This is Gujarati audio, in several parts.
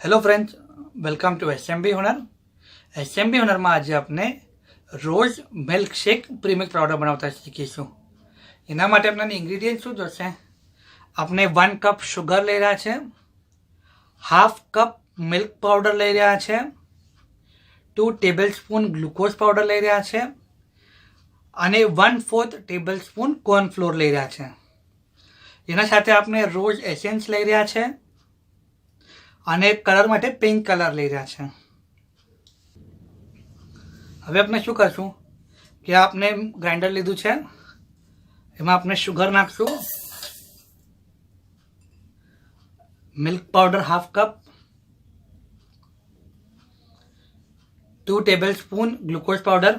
Hello friends, welcome to SMB Hunar. SMB હુનરમાં આજે આપણે રોઝ મિલ્કશેક પ્રીમિક્સ પાવડર બનાવતા શીખીશું. એના માટે આપણને ઇન્ગ્રીડિયન્ટ શું જોશે? આપણે 1 કપ શુગર લઈ રહ્યા છે, હાફ કપ મિલ્ક પાવડર લઈ રહ્યા છે, 2 ટેબલસ્પૂન ગ્લુકોઝ પાવડર લઈ રહ્યા છે અને 1/4 ટેબલસ્પૂન કોર્નફ્લોર લઈ રહ્યા છે. એના સાથે આપણે રોઝ એસેન્સ લઈ રહ્યા છે અને કલર માટે પિંક કલર લઈ રહ્યા છે. હવે આપણે શું કરશું કે આપણે ગ્રાઇન્ડર લીધું છે, એમાં આપણે શુગર નાખશું, milk powder half cup, 2 tablespoon glucose powder,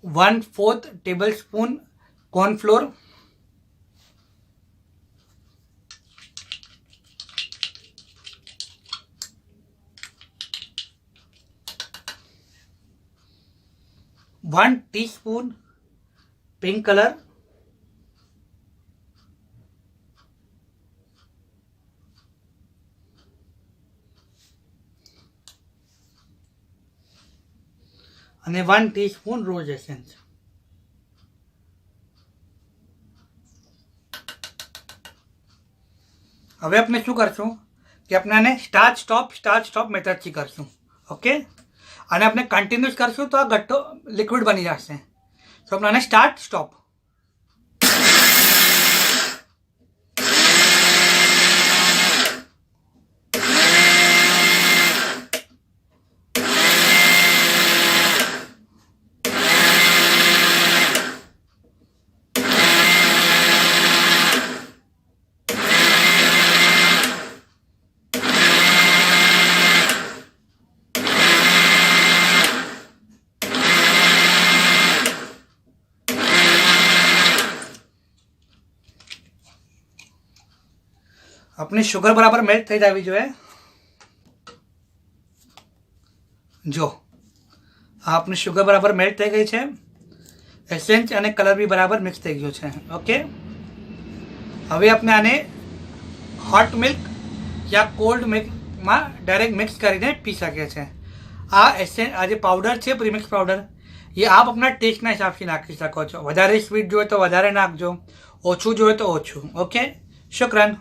1/4 tablespoon cornflour, one teaspoon pink colour, અને 1 ટીસ્પૂન રોઝ એસેન્સ. હવે આપણે શું કરશું કે આપણે આને સ્ટાર્ટ સ્ટોપ મેથડથી કરશું. ઓકે, અને આપણે કન્ટિન્યુઅસ કરશું તો આ ગઠ્ઠો લિક્વિડ બની જશે. તો આપણે આને સ્ટાર્ટ સ્ટોપ. अपनी शुगर बराबर मेल्ट થઈ જવી જોઈએ. જો આપની શુગર બરાબર મેલ્ટ થઈ ગઈ છે, એસેન્સ અને કલર બી બરાબર મિક્સ થઈ ગયો છે. ઓકે, હવે આપણે આને હોટ મિલ્ક યા કોલ્ડ મિલ્કમાં ડાયરેક્ટ મિક્સ કરીને પી શકીએ છીએ. આ એસેન્સ, આ જે પાવડર છે પ્રીમિક્સ પાવડર, એ આપ આપના ટેસ્ટના હિસાબથી નાખી શકો છો. વધારે સ્વીટ જોઈએ તો વધારે નાખજો, ઓછું જોઈએ તો ઓછું. ઓકે, શુક્રન.